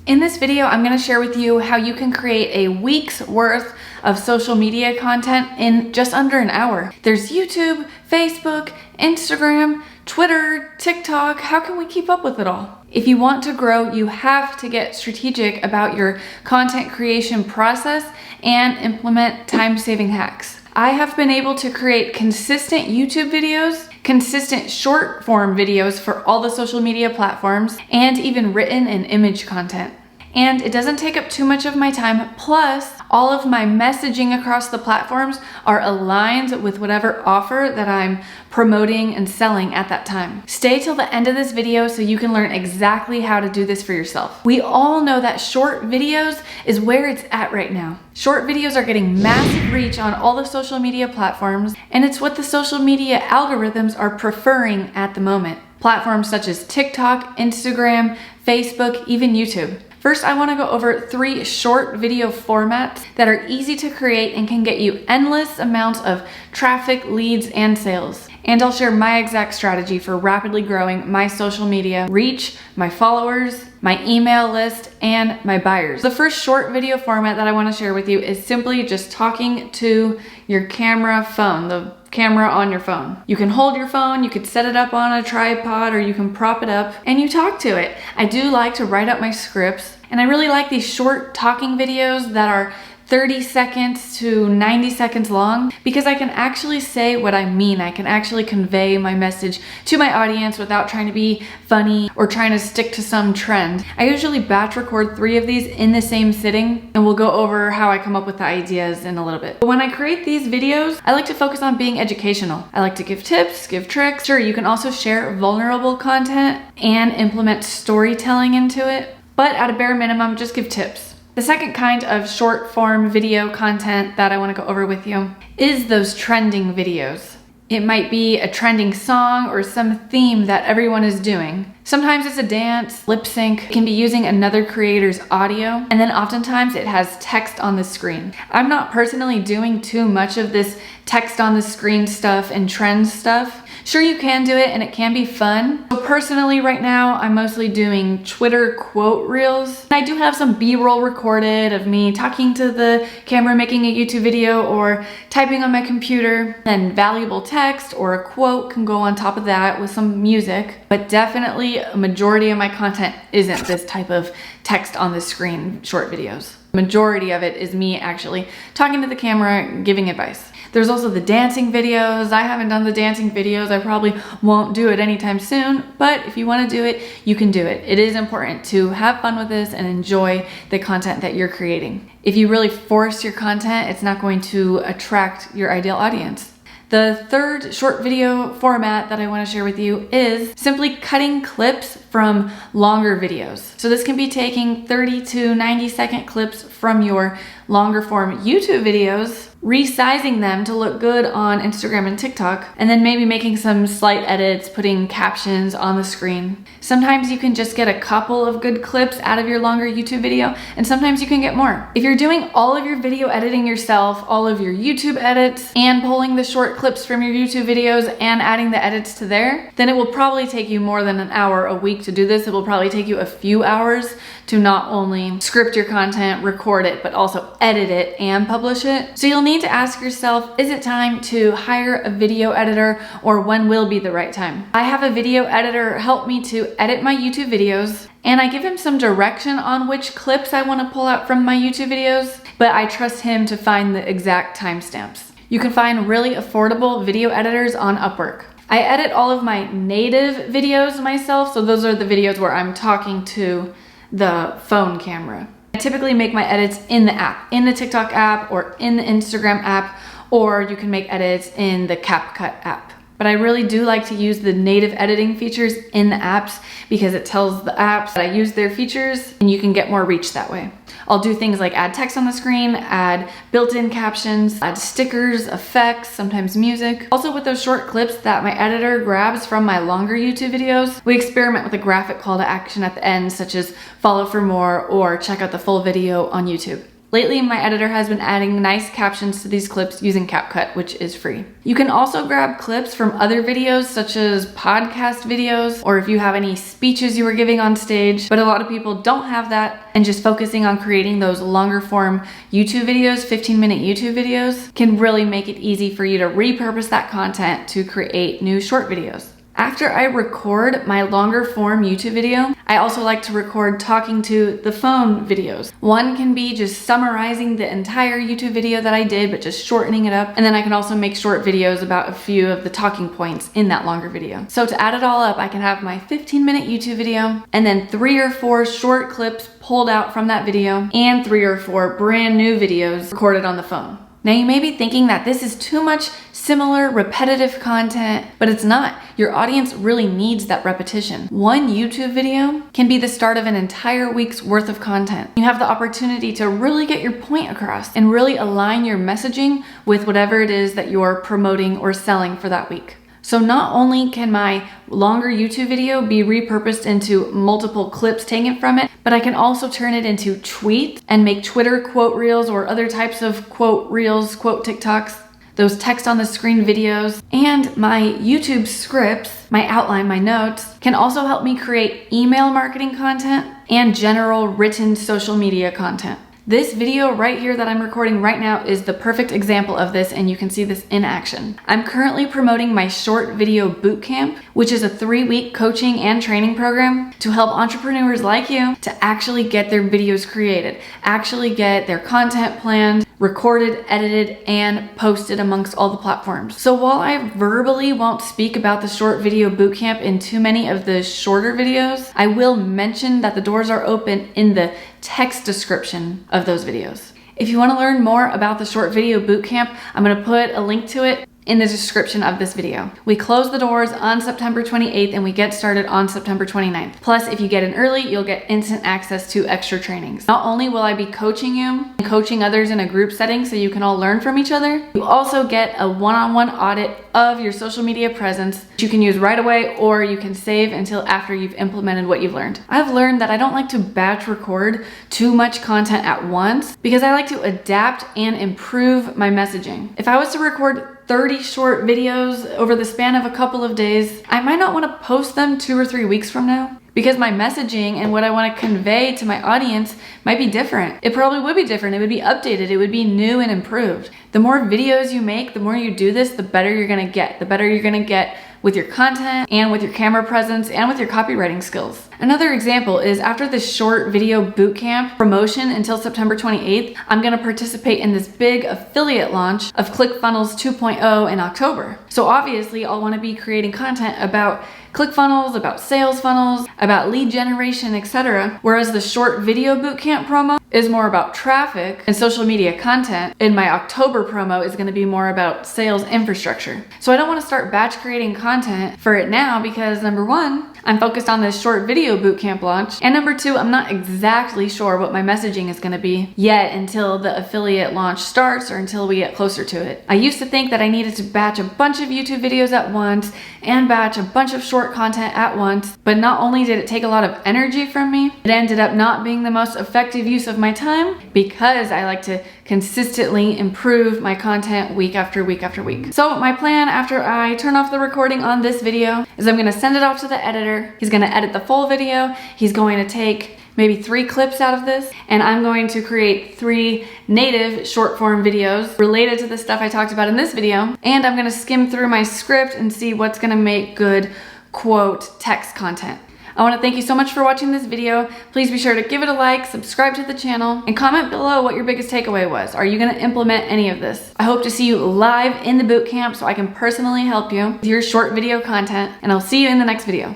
In this video, I'm gonna share with you how you can create a week's worth of social media content in just under an hour. There's YouTube, Facebook, Instagram, Twitter, TikTok. How can we keep up with it all? If you want to grow, you have to get strategic about your content creation process and implement time-saving hacks. I have been able to create consistent YouTube videos, consistent short form videos for all the social media platforms, and even written and image content. And it doesn't take up too much of my time, plus all of my messaging across the platforms are aligned with whatever offer that I'm promoting and selling at that time. Stay till the end of this video so you can learn exactly how to do this for yourself. We all know that short videos is where it's at right now. Short videos are getting massive reach on all the social media platforms, and it's what the social media algorithms are preferring at the moment. Platforms such as TikTok, Instagram, Facebook, even YouTube. First, I want to go over 3 short video formats that are easy to create and can get you endless amounts of traffic, leads, and sales. And I'll share my exact strategy for rapidly growing my social media reach, my followers, my email list, and my buyers. The first short video format that I want to share with you is simply just talking to your camera phone, the camera on your phone. You can hold your phone, you could set it up on a tripod, or you can prop it up and you talk to it. I do like to write up my scripts, and I really like these short talking videos that are 30 seconds to 90 seconds long, because I can actually say what I mean. I can actually convey my message to my audience without trying to be funny or trying to stick to some trend. I usually batch record 3 of these in the same sitting, and we'll go over how I come up with the ideas in a little bit. But when I create these videos, I like to focus on being educational. I like to give tips, give tricks. Sure, you can also share vulnerable content and implement storytelling into it, but at a bare minimum, just give tips. The second kind of short form video content that I want to go over with you is those trending videos. It might be a trending song or some theme that everyone is doing. Sometimes it's a dance, lip sync. It can be using another creator's audio, and then oftentimes it has text on the screen. I'm not personally doing too much of this text on the screen stuff and trend stuff. Sure, you can do it and it can be fun. So personally right now, I'm mostly doing Twitter quote reels. I do have some B-roll recorded of me talking to the camera, making a YouTube video, or typing on my computer. And valuable text or a quote can go on top of that with some music. But definitely a majority of my content isn't this type of text on the screen short videos. The majority of it is me actually talking to the camera, giving advice. There's also the dancing videos. I haven't done the dancing videos. I probably won't do it anytime soon, but if you want to do it, you can do it. It is important to have fun with this and enjoy the content that you're creating. If you really force your content, it's not going to attract your ideal audience. The third short video format that I want to share with you is simply cutting clips from longer videos. So this can be taking 30 to 90 second clips from your longer form YouTube videos, resizing them to look good on Instagram and TikTok, and then maybe making some slight edits, putting captions on the screen. Sometimes you can just get a couple of good clips out of your longer YouTube video, and sometimes you can get more. If you're doing all of your video editing yourself, all of your YouTube edits, and pulling the short clips from your YouTube videos and adding the edits to there, then it will probably take you more than an hour a week to do this. It will probably take you a few hours to not only script your content, record it, but also edit it and publish it. So you'll need to ask yourself, is it time to hire a video editor, or when will be the right time? I have a video editor help me to edit my YouTube videos, and I give him some direction on which clips I want to pull out from my YouTube videos, but I trust him to find the exact timestamps. You can find really affordable video editors on Upwork. I edit all of my native videos myself, so those are the videos where I'm talking to the phone camera. I typically make my edits in the app, in the TikTok app or in the Instagram app, or you can make edits in the CapCut app. But I really do like to use the native editing features in the apps because it tells the apps that I use their features, and you can get more reach that way. I'll do things like add text on the screen, add built-in captions, add stickers, effects, sometimes music. Also with those short clips that my editor grabs from my longer YouTube videos, we experiment with a graphic call to action at the end, such as follow for more or check out the full video on YouTube. Lately, my editor has been adding nice captions to these clips using CapCut, which is free. You can also grab clips from other videos, such as podcast videos, or if you have any speeches you were giving on stage, but a lot of people don't have that, and just focusing on creating those longer form YouTube videos, 15-minute YouTube videos, can really make it easy for you to repurpose that content to create new short videos. After I record my longer form YouTube video, I also like to record talking to the phone videos. One can be just summarizing the entire YouTube video that I did, but just shortening it up. And then I can also make short videos about a few of the talking points in that longer video. So to add it all up, I can have my 15-minute YouTube video and then 3 or 4 short clips pulled out from that video and 3 or 4 brand new videos recorded on the phone. Now you may be thinking that this is too much similar, repetitive content, but it's not. Your audience really needs that repetition. One YouTube video can be the start of an entire week's worth of content. You have the opportunity to really get your point across and really align your messaging with whatever it is that you're promoting or selling for that week. So not only can my longer YouTube video be repurposed into multiple clips taken from it, but I can also turn it into tweets and make Twitter quote reels or other types of quote reels, quote TikToks, those text on the screen videos, and my YouTube scripts, my outline, my notes, can also help me create email marketing content and general written social media content. This video right here that I'm recording right now is the perfect example of this, and you can see this in action. I'm currently promoting my short video bootcamp, which is a 3-week coaching and training program to help entrepreneurs like you to actually get their videos created, actually get their content planned, recorded, edited, and posted amongst all the platforms. So while I verbally won't speak about the short video bootcamp in too many of the shorter videos, I will mention that the doors are open in the text description of those videos. If you want to learn more about the short video bootcamp, I'm going to put a link to it in the description of this video. We close the doors on September 28th and we get started on September 29th. Plus, if you get in early, you'll get instant access to extra trainings. Not only will I be coaching you and coaching others in a group setting so you can all learn from each other, you also get a one-on-one audit of your social media presence that you can use right away, or you can save until after you've implemented what you've learned. I've learned that I don't like to batch record too much content at once because I like to adapt and improve my messaging. If I was to record 30 short videos over the span of a couple of days, I might not want to post them 2 or 3 weeks from now because my messaging and what I want to convey to my audience might be different. It probably would be different. It would be updated. It would be new and improved. The more videos you make, the more you do this, the better you're going to get. The better you're going to get with your content and with your camera presence and with your copywriting skills. Another example is after this short video bootcamp promotion until September 28th, I'm going to participate in this big affiliate launch of Clickfunnels 2.0 in October. So obviously I'll want to be creating content about Clickfunnels, about sales funnels, about lead generation, etc. Whereas the short video bootcamp promo is more about traffic and social media content, and my October promo is going to be more about sales infrastructure. So I don't want to start batch creating content for it now because number 1, I'm focused on this short video bootcamp launch, and number 2, I'm not exactly sure what my messaging is going to be yet until the affiliate launch starts or until we get closer to it. I used to think that I needed to batch a bunch of YouTube videos at once and batch a bunch of short content at once, but not only did it take a lot of energy from me, it ended up not being the most effective use of my time because I like to consistently improve my content week after week after week. So my plan after I turn off the recording on this video is I'm going to send it off to the editor. He's going to edit the full video. He's going to take maybe 3 clips out of this, and I'm going to create 3 native short form videos related to the stuff I talked about in this video, and I'm going to skim through my script and see what's going to make good quote text content. I want to thank you so much for watching this video. Please be sure to give it a like, subscribe to the channel, and comment below what your biggest takeaway was. Are you going to implement any of this? I hope to see you live in the bootcamp so I can personally help you with your short video content, and I'll see you in the next video.